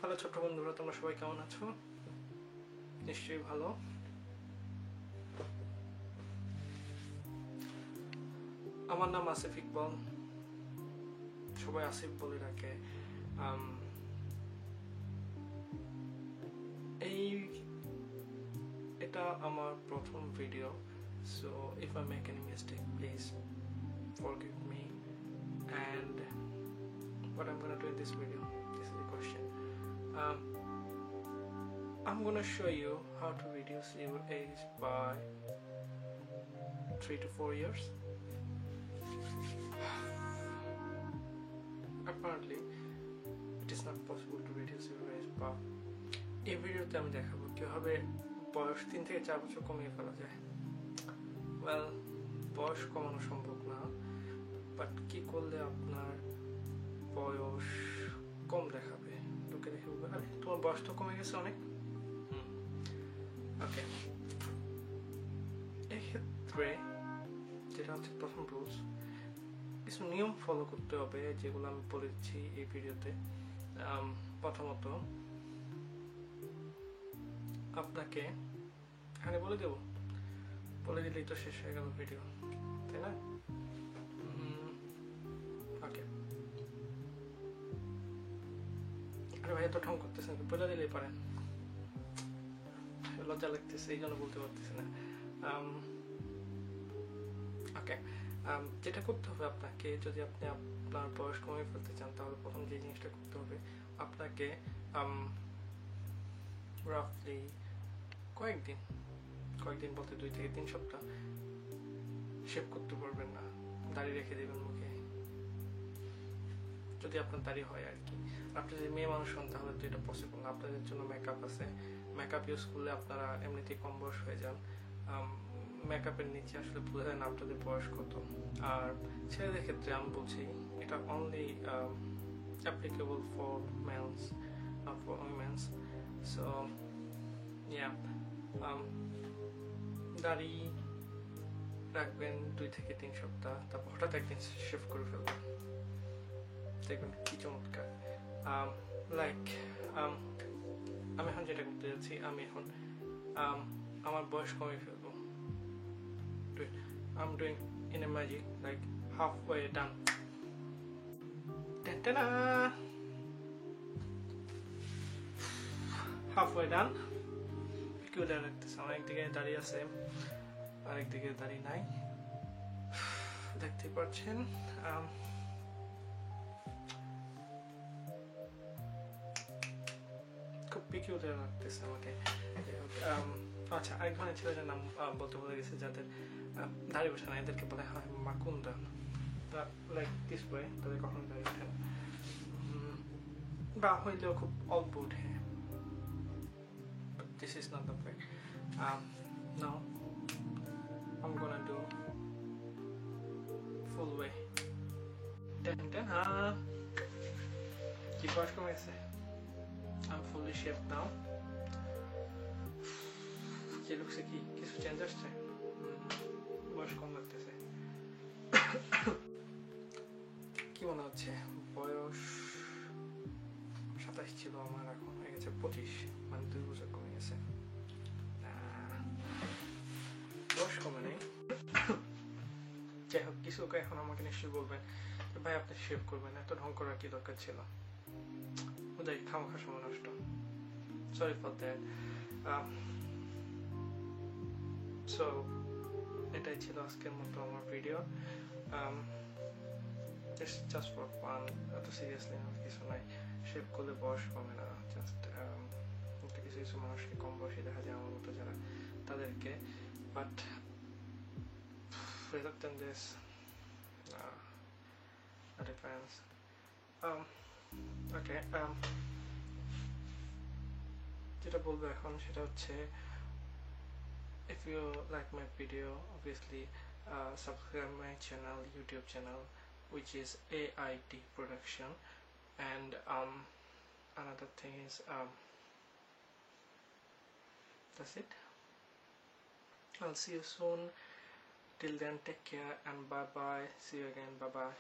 Hello ছোট্ট বন্ধুরা, তোমরা সবাই কেমন আছো? নিশ্চয়ই ভালো। আমার নাম আসিফ ইকবাল, সবাই আসিফ বলে ডাকে। এটা আমার প্রথম video, so if I make any mistake, please forgive me. And what I'm gonna do in this video, this is the question. I'm gonna show you how to reduce your age by 3 to 4 years. Apparently it is not possible to reduce your age, but এই ভিডিওতে আমি দেখাবো কিভাবে বয়স 3 থেকে 4 বছর কমিয়ে ফেলা যায়। ওয়েল, বয়স কমানো সম্ভব না, বাট কি করলে আপনার বয়স কম দেখাবে, লোকে দেখে বলবে আরে তোমার বয়স তো কমে গেছে অনেক। ওকে, এক্ষেত্রে যেটা হচ্ছে প্রথম রুলস, কিছু নিয়ম ফলো করতে হবে যেগুলো আমি বলেছি এই ভিডিওতে। প্রথমত আপনাকে এখানে বলে দেবো, বলে দিলেই তো শেষ হয়ে গেল ভিডিও, তাই না? ওকে, আরে ভাই এত ঠং করতেছেন, বলে দিলেই পারেন। লজ্জা লাগতেছে এই জন্য বলতে পারতেছি না। ওকে, যেটা করতে হবে আপনাকে, যদি আপনি আপনার বয়স কমিয়ে ফেলতে চান, তাহলে প্রথম যে জিনিসটা করতে হবে, আপনাকে রাফলি কয়েকদিন বলতে 2 থেকে 3 সপ্তাহ শেভ করতে পারবেন না, দাড়ি রেখে দেবেন মুখে, যদি আপনার দাড়ি হয় আর কি। আপনি যদি মেয়ে মানুষ হন তাহলে তো এটা পসিবল না, আপনাদের জন্য মেকআপ আছে, মেকআপ ইউজ করলে আপনারা এমনিতেই কম বয়স হয়ে যান। মেকআপের নিচে আসলে বোঝা যায় না আপনাদের বয়স কত। আর ছেলেদের ক্ষেত্রে আমি বলছি এটা only applicable for males, not for women. So yeah, দাড়ি রাখবেন 2 থেকে 3 সপ্তাহ, তারপর হঠাৎ একদিন শেভ করে ফেলবেন, দেখবেন কি চমৎকার। লাইক আমি এখন যেটা করতে যাচ্ছি, আমি এখন আমার বয়স কমিয়ে ফেলবো। I'm doing in a magic, like halfway done. Ta-da! Halfway done. Peculiar লাগতেছে, আমার একদিকে দাঁড়িয়ে আছে আর একদিকে দাঁড়িয়ে নাই, দেখতে পাচ্ছেন। খুব peculiar লাগতেছে আমাকে। আচ্ছা, আরেক ধরনের ছেলেদের নাম বলতে ভুলে গেছে, যাদের দাড়ি ওঠে না, এদেরকে বলা হয় মাকুন্দা। লাইক দিস ওয়ে, তাদের কখনো দাড়ি ওঠে না, বা হইলেও খুব অল্প ওঠে। But this is not the way. Now I'm gonna do full way. কি বয়স কমে গেছে, I'm fully shaved now. কি লুকসে, কি কিছু চেঞ্জ আসছে? বয়স কম লাগতেছে। কি মনে হচ্ছে? বয়স 27 ছিল আমার, এখন হয়ে গেছে 25, মানে 2 বছর কমে গেছে। বয়স কমে নেই। যাই হোক, কিছু এখন আমাকে নিশ্চয়ই বলবেন ভাই আপনি শেভ করবেন, এত ঢং করার কি দরকার ছিল? ওদের খামাখা সময় নষ্ট। Sorry for that. সো এটাই ছিল আজকের মতো আমার ভিডিও। জাস্ট ফর ফান, এত সিরিয়াসলি কিছু নাই। শেভ করলে বয়স কমে না, জাস্ট কিছু কিছু মানুষকে কম বয়সী দেখা যায় আমার মতো যারা, তাদেরকে। But rather than this, that depends. Okay, যেটা বলবো এখন সেটা হচ্ছে, if you like my video, obviously subscribe my channel, YouTube channel, which is AIT Production. And another thing is, that's it. I'll see you soon. Till then, take care and bye bye. See you again. Bye bye.